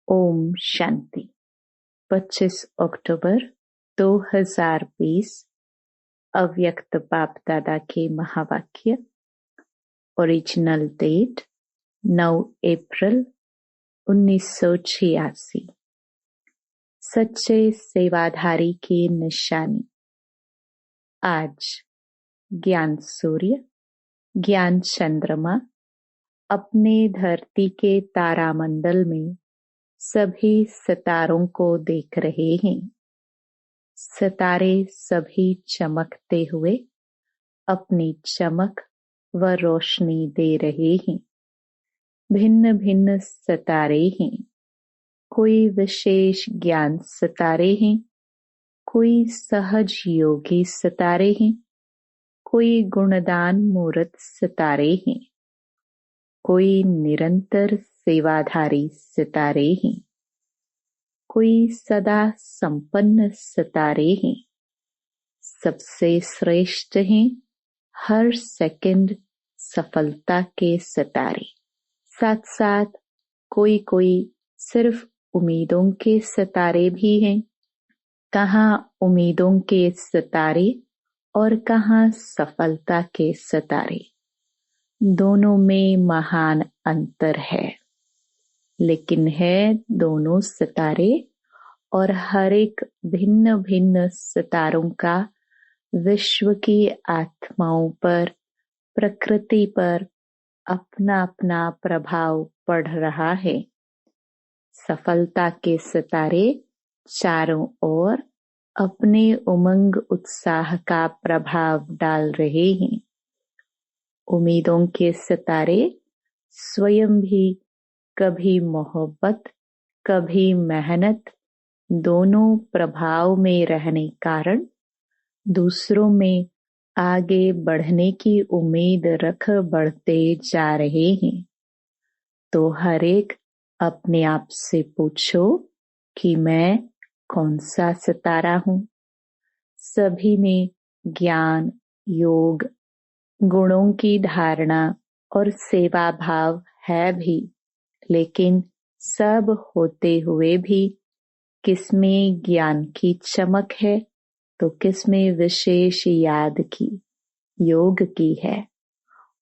ओम शांति। 25 अक्टूबर 2020 अव्यक्त बाप दादा के महावाक्य। ओरिजिनल डेट 9 अप्रैल 1986। सच्चे सेवाधारी की निशानी। आज ज्ञान सूर्य, ज्ञान चंद्रमा अपने धरती के तारामंडल में सभी सितारों को देख रहे हैं। सितारे सभी चमकते हुए अपनी चमक व रोशनी दे रहे हैं। भिन्न भिन्न सितारे हैं। कोई विशेष ज्ञान सितारे हैं, कोई सहज योगी सितारे हैं, कोई गुणदान मूर्त सितारे हैं, कोई निरंतर सेवाधारी सितारे हैं, कोई सदा संपन्न सितारे हैं। सबसे श्रेष्ठ हैं हर सेकंड सफलता के सितारे। साथ साथ कोई कोई सिर्फ उम्मीदों के सितारे भी हैं। कहाँ उम्मीदों के सितारे और कहाँ सफलता के सितारे। दोनों में महान अंतर है, लेकिन है दोनों सितारे और हर एक भिन्न भिन्न सितारों का विश्व की आत्माओं पर, प्रकृति पर अपना अपना प्रभाव पड़ रहा है। सफलता के सितारे चारों ओर अपने उमंग उत्साह का प्रभाव डाल रहे हैं। उम्मीदों के सितारे स्वयं भी कभी मोहब्बत, कभी मेहनत, दोनों प्रभाव में रहने कारण दूसरों में आगे बढ़ने की उम्मीद रख बढ़ते जा रहे हैं। तो हर एक अपने आप से पूछो कि मैं कौन सा सितारा हूँ। सभी में ज्ञान, योग, गुणों की धारणा और सेवा भाव है भी, लेकिन सब होते हुए भी किसमें ज्ञान की चमक है तो किसमें विशेष याद की, योग की है,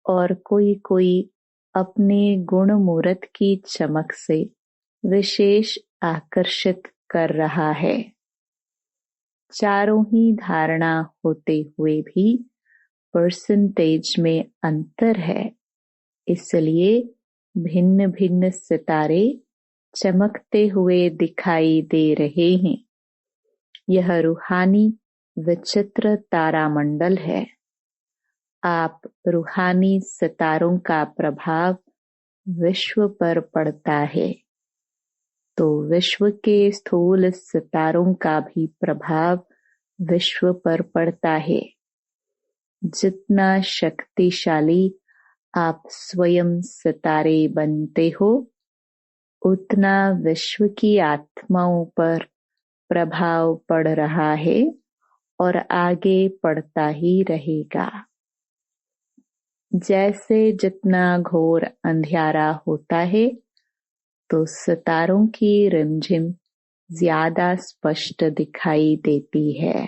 और कोई कोई अपने गुण मूर्त की चमक से विशेष आकर्षित कर रहा है। चारों ही धारणा होते हुए भी परसेंटेज में अंतर है, इसलिए भिन्न भिन्न सितारे चमकते हुए दिखाई दे रहे हैं। यह रूहानी विचित्र तारामंडल है। आप रूहानी सितारों का प्रभाव विश्व पर पड़ता है, तो विश्व के स्थूल सितारों का भी प्रभाव विश्व पर पड़ता है। जितना शक्तिशाली आप स्वयं सितारे बनते हो, उतना विश्व की आत्माओं पर प्रभाव पड़ रहा है और आगे पड़ता ही रहेगा। जैसे जितना घोर अंधियारा होता है, तो सितारों की रिमझिम ज्यादा स्पष्ट दिखाई देती है।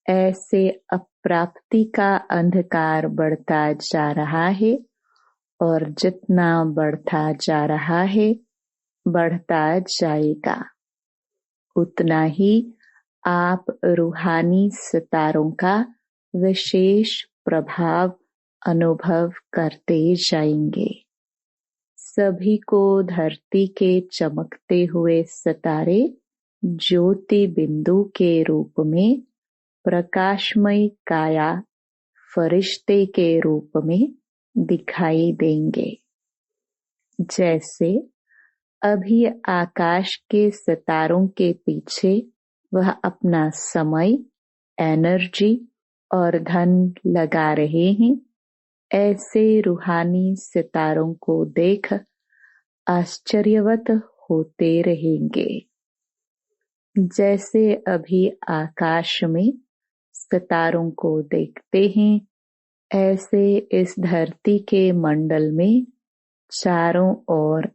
ऐसे अप्राप्ति का अंधकार बढ़ता जा रहा है और जितना बढ़ता जा रहा है, बढ़ता जाएगा। उतना ही आप रूहानी सितारों का विशेष प्रभाव अनुभव करते जाएंगे। सभी को धरती के चमकते हुए सितारे ज्योति बिंदु के रूप में, प्रकाशमय काया फरिश्ते के रूप में दिखाई देंगे। जैसे अभी आकाश के सितारों के पीछे वह अपना समय, एनर्जी और धन लगा रहे हैं, ऐसे रूहानी सितारों को देख आश्चर्यवत होते रहेंगे। जैसे अभी आकाश में सितारों को देखते हैं, ऐसे इस धरती के मंडल में चारों ओर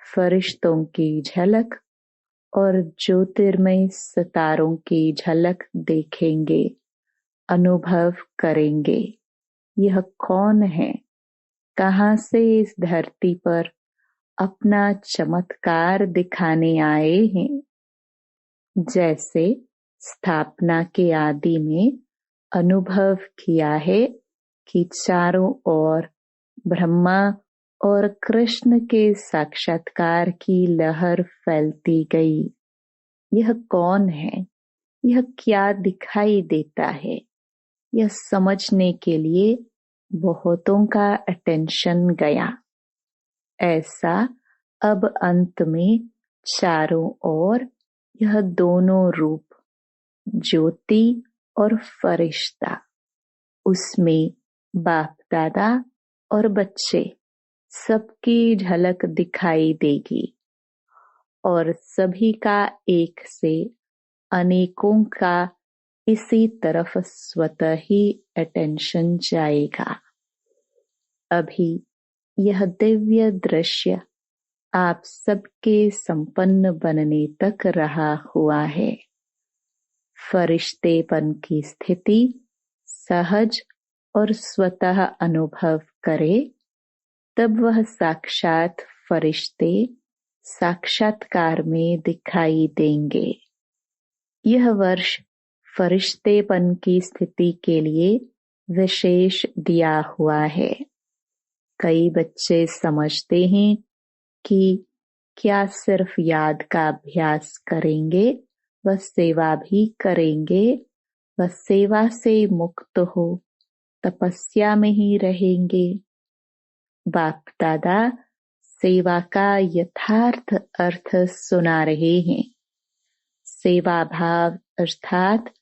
फरिश्तों की झलक और ज्योतिर्मय सितारों की झलक देखेंगे, अनुभव करेंगे। यह कौन है? कहाँ से इस धरती पर अपना चमत्कार दिखाने आए हैं? जैसे स्थापना के आदि में अनुभव किया है कि चारों ओर ब्रह्मा और कृष्ण के साक्षात्कार की लहर फैलती गई। यह कौन है? यह क्या दिखाई देता है? यह समझने के लिए बहुतों का अटेंशन गया। ऐसा अब अंत में चारों ओर यह दोनों रूप, ज्योति और फरिश्ता, उसमें बाप दादा और बच्चे सबकी झलक दिखाई देगी और सभी का एक से अनेकों का इसी तरफ स्वतः ही अटेंशन जाएगा। अभी यह दिव्य दृश्य आप सबके संपन्न बनने तक रहा हुआ है। फरिश्तेपन की स्थिति सहज और स्वतः अनुभव करे, तब वह साक्षात फरिश्ते साक्षात्कार में दिखाई देंगे। यह वर्ष फरिश्तेपन की स्थिति के लिए विशेष दिया हुआ है। कई बच्चे समझते हैं कि क्या सिर्फ याद का अभ्यास करेंगे व सेवा भी करेंगे, व सेवा से मुक्त हो तपस्या में ही रहेंगे। बाप दादा सेवा का यथार्थ अर्थ सुना रहे हैं। सेवा भाव अर्थात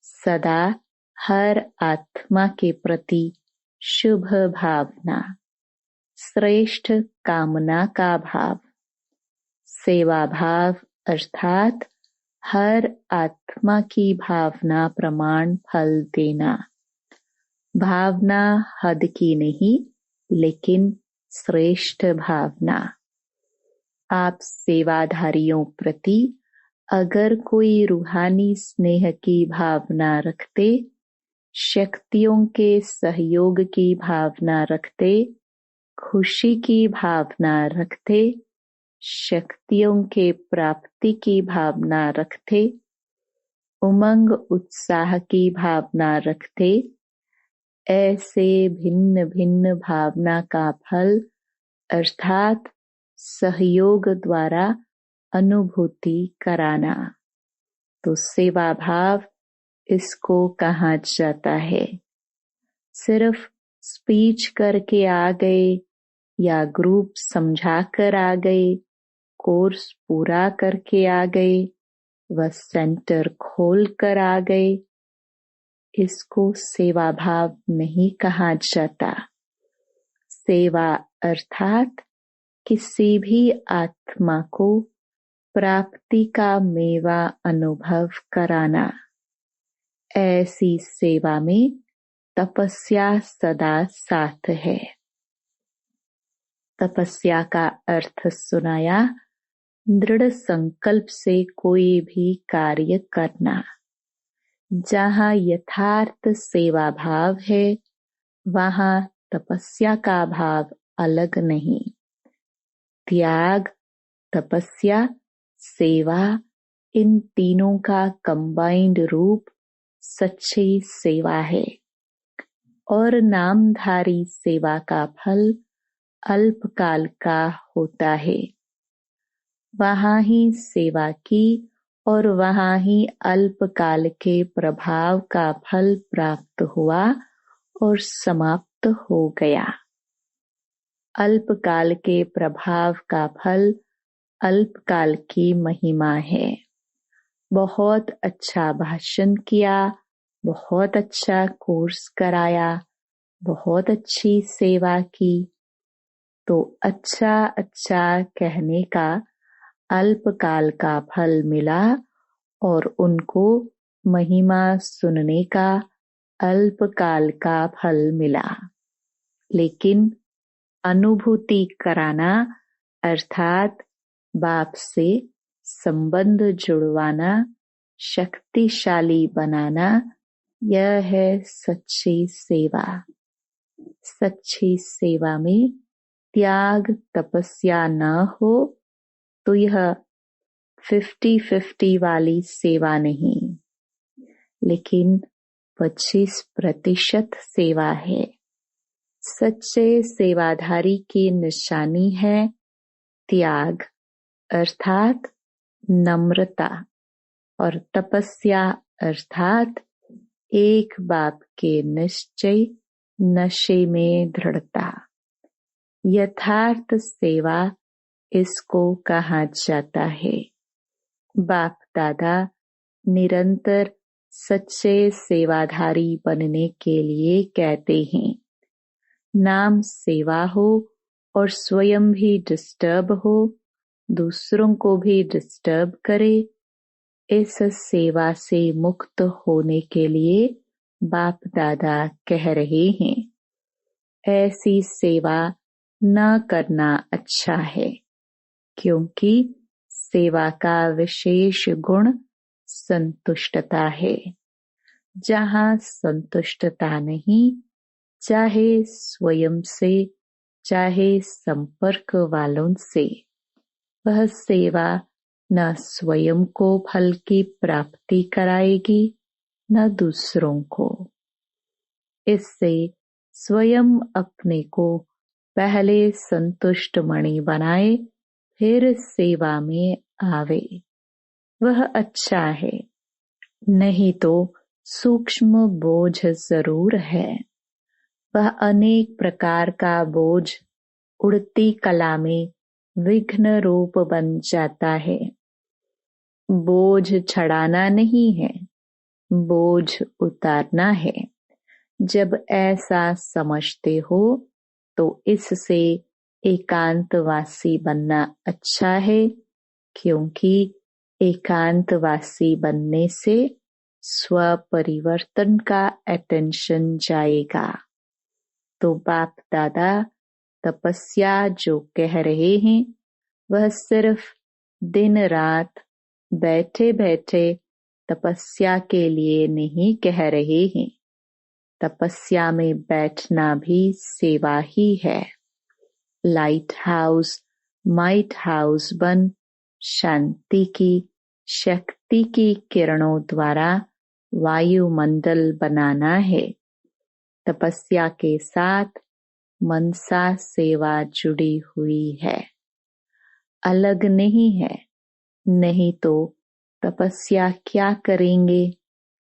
सदा हर आत्मा के प्रति शुभ भावना, श्रेष्ठ कामना का भाव। सेवा भाव अर्थात हर आत्मा की भावना प्रमाण फल देना। भावना हद की नहीं, लेकिन श्रेष्ठ भावना। आप सेवाधारियों प्रति अगर कोई रूहानी स्नेह की भावना रखते, शक्तियों के सहयोग की भावना रखते, खुशी की भावना रखते, शक्तियों के प्राप्ति की भावना रखते, उमंग उत्साह की भावना रखते, ऐसे भिन्न भिन्न भावना का फल अर्थात सहयोग द्वारा अनुभूति कराना, तो सेवा भाव इसको कहा जाता है। सिर्फ स्पीच करके आ गए या ग्रुप समझा कर आ गए, कोर्स पूरा करके आ गए, व सेंटर खोल कर आ गए, इसको सेवा भाव नहीं कहा जाता। सेवा अर्थात किसी भी आत्मा को प्राप्ति का मेवा अनुभव कराना। ऐसी सेवा में तपस्या सदा साथ है। तपस्या का अर्थ सुनाया, दृढ़ संकल्प से कोई भी कार्य करना। जहाँ यथार्थ सेवा भाव है, वहाँ तपस्या का भाव अलग नहीं। त्याग, तपस्या, सेवा, इन तीनों का कंबाइंड रूप सच्ची सेवा है। और नामधारी सेवा का फल अल्पकाल का होता है। वहाँ ही सेवा की और वहाँ ही अल्पकाल के प्रभाव का फल प्राप्त हुआ और समाप्त हो गया। अल्पकाल के प्रभाव का फल अल्पकाल की महिमा है। बहुत अच्छा भाषण किया, बहुत अच्छा कोर्स कराया, बहुत अच्छी सेवा की, तो अच्छा अच्छा कहने का अल्पकाल का फल मिला और उनको महिमा सुनने का अल्पकाल का फल मिला। लेकिन अनुभूति कराना अर्थात बाप से संबंध जुड़वाना, शक्तिशाली बनाना, यह है सच्ची सेवा। सच्ची सेवा में त्याग तपस्या न हो तो यह 50-50 वाली सेवा नहीं, लेकिन 25% सेवा है। सच्चे सेवाधारी की निशानी है त्याग अर्थात नम्रता, और तपस्या अर्थात एक बाप के निश्चय, नशे में दृढ़ता। यथार्थ सेवा इसको कहा जाता है। बाप दादा निरंतर सच्चे सेवाधारी बनने के लिए कहते हैं। नाम सेवा हो और स्वयं भी डिस्टर्ब हो, दूसरों को भी डिस्टर्ब करे, इस सेवा से मुक्त होने के लिए बाप दादा कह रहे हैं। ऐसी सेवा न करना अच्छा है, क्योंकि सेवा का विशेष गुण संतुष्टता है। जहाँ संतुष्टता नहीं, चाहे स्वयं से चाहे संपर्क वालों से, वह सेवा न स्वयं को फल की प्राप्ति कराएगी न दूसरों को। इससे स्वयं अपने को पहले संतुष्ट मणि बनाए, फिर सेवा में आवे, वह अच्छा है। नहीं तो सूक्ष्म बोझ जरूर है, वह अनेक प्रकार का बोझ उड़ती कला में विघ्न रूप बन जाता है। बोझ चढ़ाना नहीं है, बोझ उतारना है। जब ऐसा समझते हो तो इससे एकांतवासी बनना अच्छा है, क्योंकि एकांतवासी बनने से स्व परिवर्तन का अटेंशन जाएगा। तो बाप दादा तपस्या जो कह रहे हैं, वह सिर्फ दिन रात बैठे बैठे तपस्या के लिए नहीं कह रहे हैं। तपस्या में बैठना भी सेवा ही है। लाइट हाउस, माइट हाउस बन शांति की, शक्ति की किरणों द्वारा वायुमंडल बनाना है। तपस्या के साथ मनसा सेवा जुड़ी हुई है, अलग नहीं है। नहीं तो तपस्या क्या करेंगे?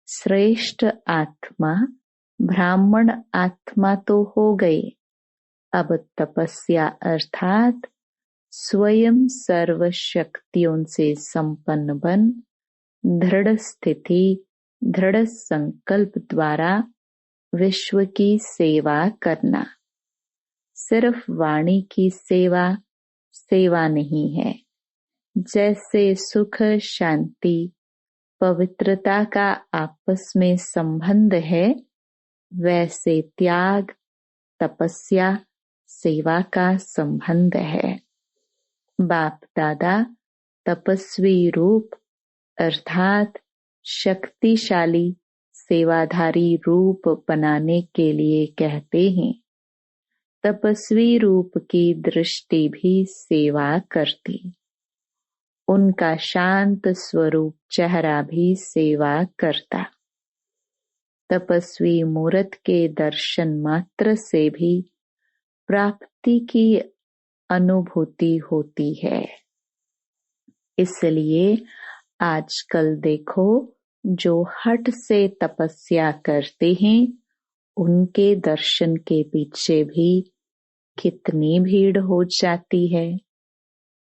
श्रेष्ठ आत्मा ब्राह्मण आत्मा तो हो गए, अब तपस्या अर्थात स्वयं सर्व शक्तियों से संपन्न बन दृढ़ स्थिति, दृढ़ संकल्प द्वारा विश्व की सेवा करना। सिर्फ वाणी की सेवा सेवा नहीं है। जैसे सुख, शांति, पवित्रता का आपस में संबंध है, वैसे त्याग, तपस्या, सेवा का संबंध है। बाप दादा तपस्वी रूप अर्थात शक्तिशाली सेवाधारी रूप बनाने के लिए कहते हैं। तपस्वी रूप की दृष्टि भी सेवा करती, उनका शांत स्वरूप चेहरा भी सेवा करता। तपस्वी मूर्त के दर्शन मात्र से भी प्राप्ति की अनुभूति होती है। इसलिए आजकल देखो, जो हठ से तपस्या करते हैं, उनके दर्शन के पीछे भी कितनी भीड़ हो जाती है।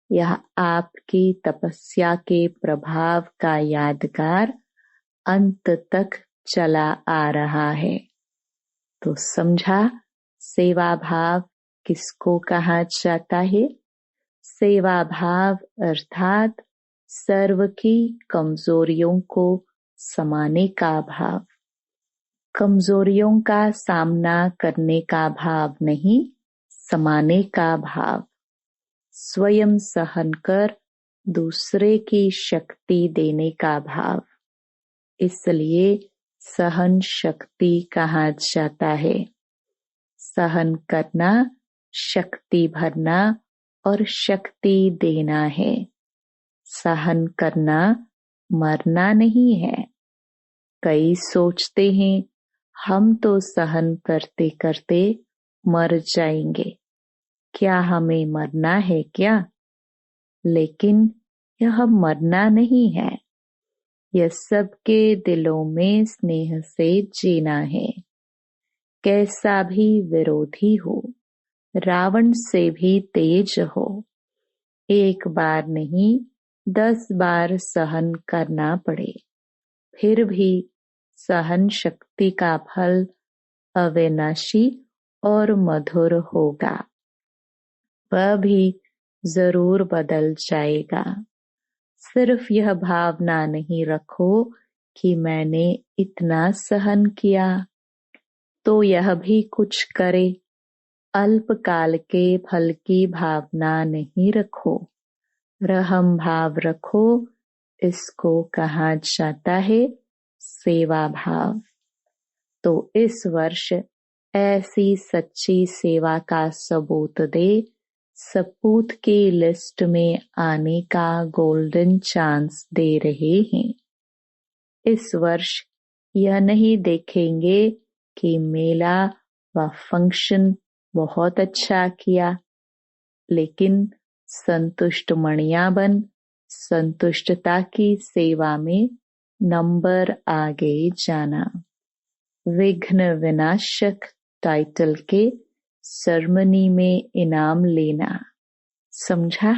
यह आपकी तपस्या के प्रभाव का यादगार अंत तक चला आ रहा है। तो समझा सेवा भाव किसको कहा जाता है? सेवा भाव अर्थात सर्व की कमजोरियों को समाने का भाव। कमजोरियों का सामना करने का भाव नहीं, समाने का भाव। स्वयं सहन कर दूसरे की शक्ति देने का भाव, इसलिए सहन शक्ति कहा जाता है। सहन करना, शक्ति भरना और शक्ति देना है। सहन करना मरना नहीं है। कई सोचते हैं हम तो सहन करते करते मर जाएंगे, क्या हमें मरना है क्या? लेकिन यह मरना नहीं है, यह सबके दिलों में स्नेह से जीना है। कैसा भी विरोधी हो, रावण से भी तेज हो, एक बार नहीं 10 बार सहन करना पड़े, फिर भी सहन शक्ति का फल अविनाशी और मधुर होगा। वह भी जरूर बदल जाएगा। सिर्फ यह भावना नहीं रखो कि मैंने इतना सहन किया तो यह भी कुछ करे। अल्पकाल के फल की भावना नहीं रखो, रहम भाव रखो। इसको कहा जाता है सेवा भाव। तो इस वर्ष ऐसी सच्ची सेवा का सबूत दे, सपूत की लिस्ट में आने का गोल्डन चांस दे रहे हैं। इस वर्ष यह नहीं देखेंगे कि मेला व फंक्शन बहुत अच्छा किया, लेकिन संतुष्ट मणिया बन संतुष्टता की सेवा में नंबर आगे जाना। विघ्न विनाशक टाइटल के सेरेमनी में इनाम लेना, समझा?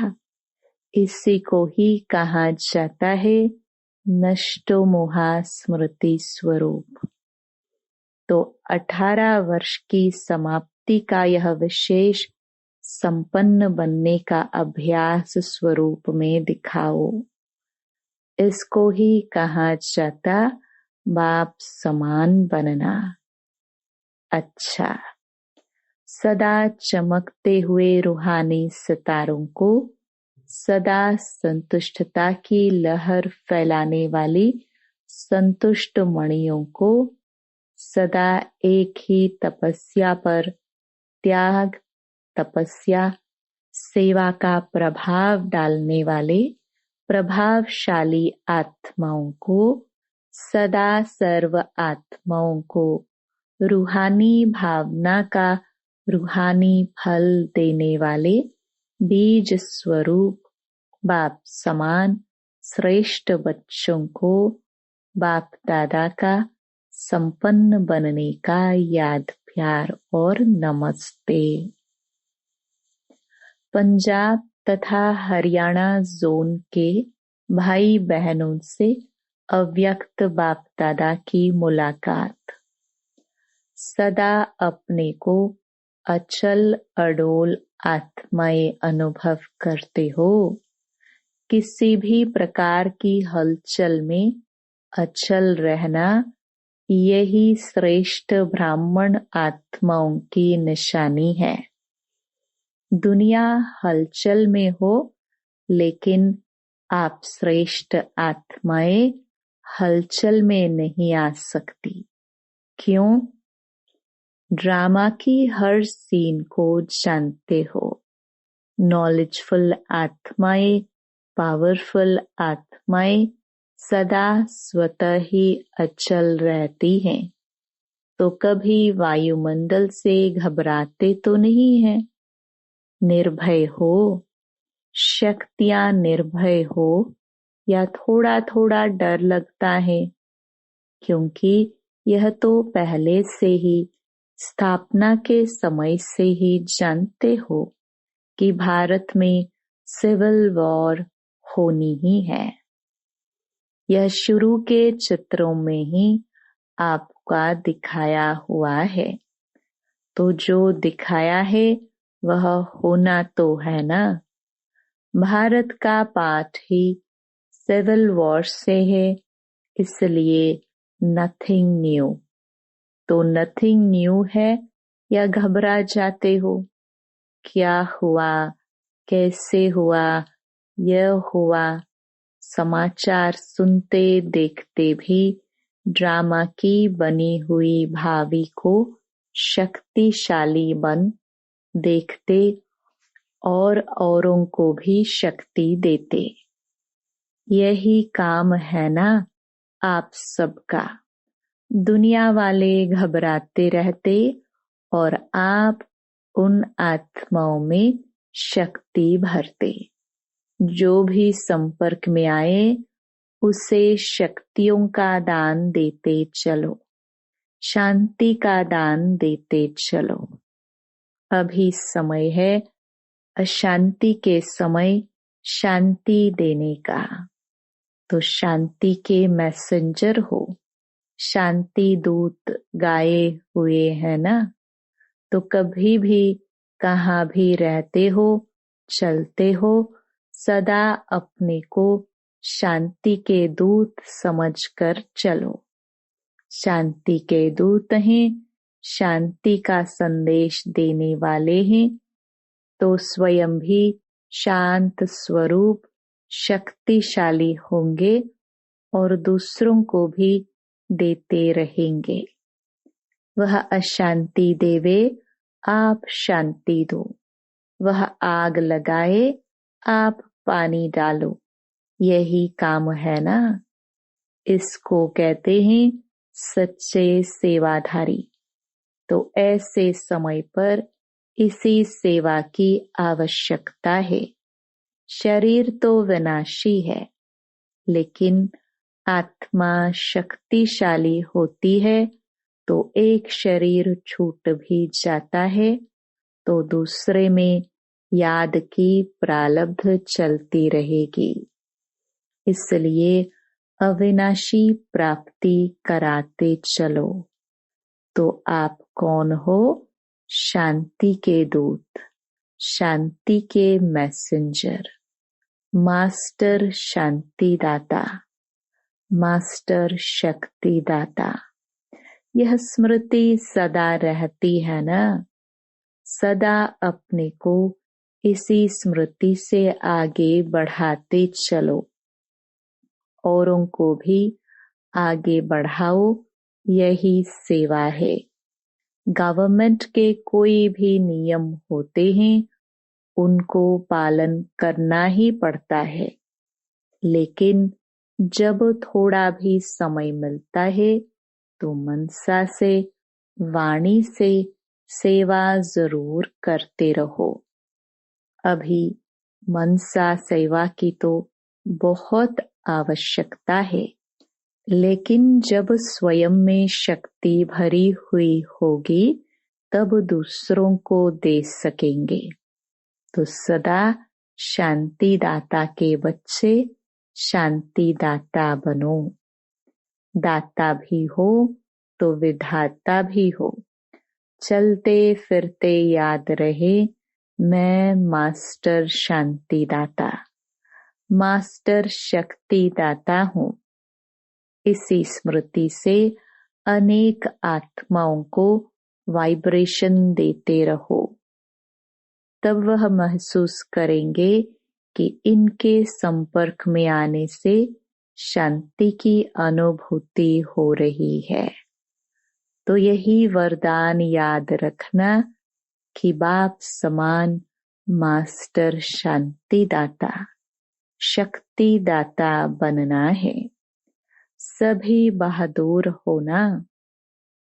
इसी को ही कहा जाता है नष्टो मोहा स्मृति स्वरूप। तो 18 वर्ष की समाप्ति का यह विशेष संपन्न बनने का अभ्यास स्वरूप में दिखाओ। इसको ही कहा जाता बाप समान बनना। अच्छा, सदा चमकते हुए रूहानी सितारों को, सदा संतुष्टता की लहर फैलाने वाली संतुष्ट मणियों को, सदा एक ही तपस्या पर त्याग, तपस्या, सेवा का प्रभाव डालने वाले प्रभावशाली आत्माओं को, सदा सर्व आत्माओं को रूहानी भावना का रूहानी फल देने वाले बीज स्वरूप बाप समान श्रेष्ठ बच्चों को बाप दादा का संपन्न बनने का याद प्यार और नमस्ते। पंजाब तथा हरियाणा जोन के भाई बहनों से अव्यक्त बाप दादा की मुलाकात। सदा अपने को अचल अडोल आत्माएं अनुभव करते हो। किसी भी प्रकार की हलचल में अचल रहना, यही श्रेष्ठ ब्राह्मण आत्माओं की निशानी है। दुनिया हलचल में हो, लेकिन आप श्रेष्ठ आत्माएं हलचल में नहीं आ सकती। क्यों? ड्रामा की हर सीन को जानते हो। नॉलेजफुल आत्माएं, पावरफुल आत्माएं सदा स्वतः ही अचल रहती हैं, तो कभी वायुमंडल से घबराते तो नहीं हैं। निर्भय हो, शक्तियां निर्भय हो, या थोड़ा थोड़ा डर लगता है, क्योंकि यह तो पहले से ही स्थापना के समय से ही जानते हो कि भारत में सिविल वॉर होनी ही है। यह शुरू के चित्रों में ही आपका दिखाया हुआ है, तो जो दिखाया है वह होना तो है ना। भारत का पाठ ही सिविल वॉर से है, इसलिए नथिंग न्यू। तो नथिंग न्यू है या घबरा जाते हो? क्या हुआ, कैसे हुआ, यह हुआ, समाचार सुनते देखते भी ड्रामा की बनी हुई भावी को शक्तिशाली बन देखते और औरों को भी शक्ति देते। यही काम है ना आप सबका। दुनिया वाले घबराते रहते और आप उन आत्माओं में शक्ति भरते। जो भी संपर्क में आए उसे शक्तियों का दान देते चलो, शांति का दान देते चलो। अभी समय है अशांति के समय शांति देने का, तो शांति के मैसेंजर हो, शांति दूत गाए हुए है ना। तो कभी भी कहाँ भी रहते हो, चलते हो, सदा अपने को शांति के दूत समझकर चलो। शांति के दूत हैं, शांति का संदेश देने वाले हैं, तो स्वयं भी शांत स्वरूप शक्तिशाली होंगे और दूसरों को भी देते रहेंगे। वह अशांति देवे, आप शांति दो। वह आग लगाए, आप पानी डालो। यही काम है ना। इसको कहते हैं सच्चे सेवाधारी। तो ऐसे समय पर इसी सेवा की आवश्यकता है। शरीर तो विनाशी है, लेकिन आत्मा शक्तिशाली होती है, तो एक शरीर छूट भी जाता है तो दूसरे में याद की प्रारब्ध चलती रहेगी। इसलिए अविनाशी प्राप्ति कराते चलो। तो आप कौन हो? शांति के दूत, शांति के मैसेंजर, मास्टर शांतिदाता, मास्टर शक्तिदाता। यह स्मृति सदा रहती है ना। सदा अपने को इसी स्मृति से आगे बढ़ाते चलो, औरों को भी आगे बढ़ाओ। यही सेवा है। गवर्नमेंट के कोई भी नियम होते हैं, उनको पालन करना ही पड़ता है, लेकिन जब थोड़ा भी समय मिलता है तो मनसा से, वाणी से सेवा जरूर करते रहो। अभी मनसा सेवा की तो बहुत आवश्यकता है, लेकिन जब स्वयं में शक्ति भरी हुई होगी तब दूसरों को दे सकेंगे। तो सदा शांतिदाता के बच्चे शांतिदाता बनो। दाता भी हो तो विधाता भी हो। चलते फिरते याद रहे, मैं मास्टर शांतिदाता, मास्टर शक्तिदाता हूँ। इसी स्मृति से अनेक आत्माओं को वाइब्रेशन देते रहो। तब वह महसूस करेंगे कि इनके संपर्क में आने से शांति की अनुभूति हो रही है। तो यही वरदान याद रखना कि बाप समान मास्टर शांतिदाता, शक्तिदाता बनना है। सभी बहादुर होना।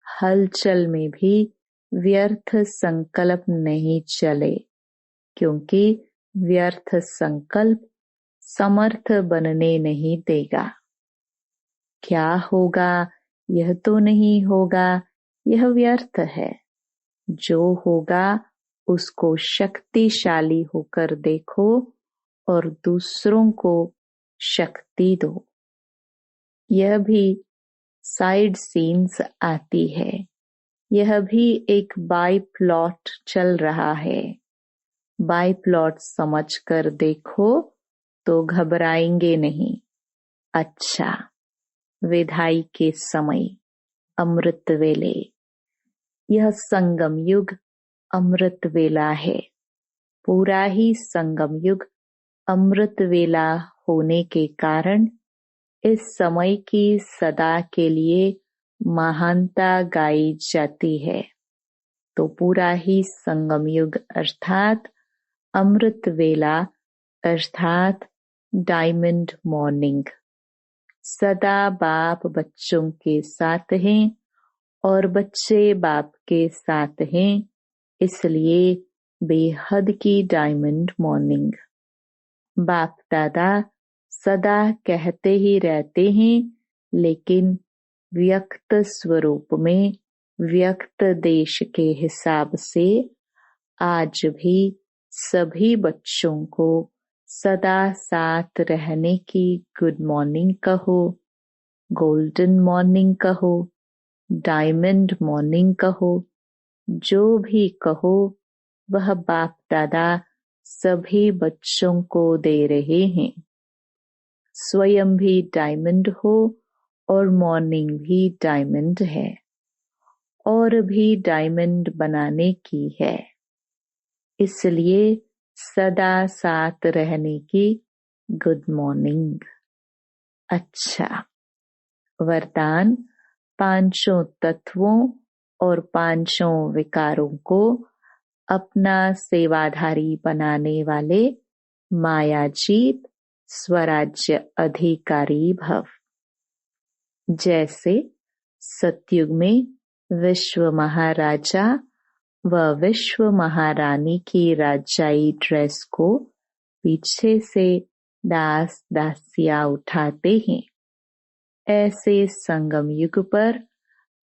हलचल में भी व्यर्थ संकल्प नहीं चले, क्योंकि व्यर्थ संकल्प समर्थ बनने नहीं देगा। क्या होगा, यह तो नहीं होगा, यह व्यर्थ है। जो होगा उसको शक्तिशाली होकर देखो और दूसरों को शक्ति दो। यह भी साइड सीन्स आती है। यह भी एक बाय प्लॉट चल रहा है। बाय प्लॉट समझकर देखो तो घबराएंगे नहीं। अच्छा, विदाई के समय अमृत वेले। यह संगम युग अमृत वेला है। पूरा ही संगम युग अमृत वेला होने के कारण इस समय की सदा के लिए महानता गाई जाती है। तो पूरा ही संगम युग अर्थात अमृत वेला अर्थात डायमंड मॉर्निंग सदा बाप बच्चों के साथ हैं और बच्चे बाप के साथ हैं, इसलिए बेहद की डायमंड मॉर्निंग। बाप दादा सदा कहते ही रहते हैं, लेकिन व्यक्त स्वरूप में व्यक्त देश के हिसाब से आज भी सभी बच्चों को सदा साथ रहने की गुड मॉर्निंग कहो, गोल्डन मॉर्निंग कहो, डायमंड मॉर्निंग कहो, जो भी कहो वह बाप दादा सभी बच्चों को दे रहे हैं। स्वयं भी डायमंड हो और मॉर्निंग भी डायमंड है और भी डायमंड बनाने की है, इसलिए सदा साथ रहने की गुड मॉर्निंग। अच्छा, वरदान पांचों तत्वों और पांचों विकारों को अपना सेवाधारी बनाने वाले मायाजीत स्वराज्य अधिकारी भव। जैसे सतयुग में विश्व महाराजा व विश्व महारानी की राजाई ड्रेस को पीछे से दास दासिया उठाते हैं, ऐसे संगम युग पर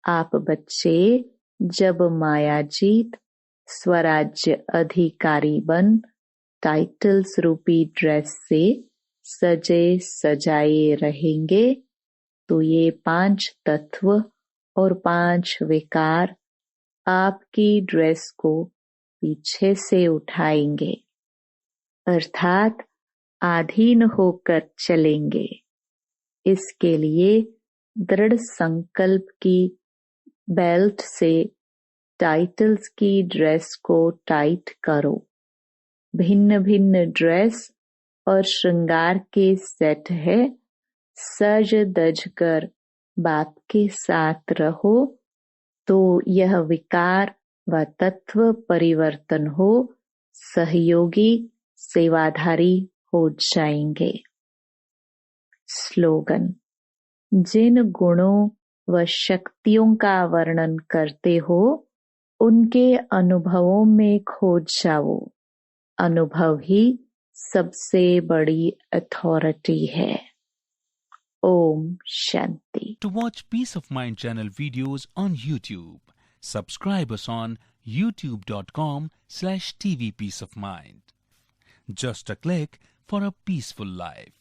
आप बच्चे जब मायाजीत स्वराज्य अधिकारी बन टाइटल्स रूपी ड्रेस से सजे सजाए रहेंगे, तो ये पांच तत्व और पांच विकार आपकी ड्रेस को पीछे से उठाएंगे, अर्थात आधीन होकर चलेंगे। इसके लिए दृढ़ संकल्प की बेल्ट से टाइटल्स की ड्रेस को टाइट करो। भिन्न भिन्न ड्रेस और श्रृंगार के सेट है, सज दज कर बाप के साथ रहो, तो यह विकार व तत्व परिवर्तन हो सहयोगी सेवाधारी हो जाएंगे। स्लोगन: जिन गुणों व शक्तियों का वर्णन करते हो उनके अनुभवों में खो जाओ। अनुभव ही सबसे बड़ी अथॉरिटी है। Om Shanti. To watch Peace of Mind channel videos on YouTube, subscribe us on youtube.com/tvpeaceofmind. Just a click for a peaceful life.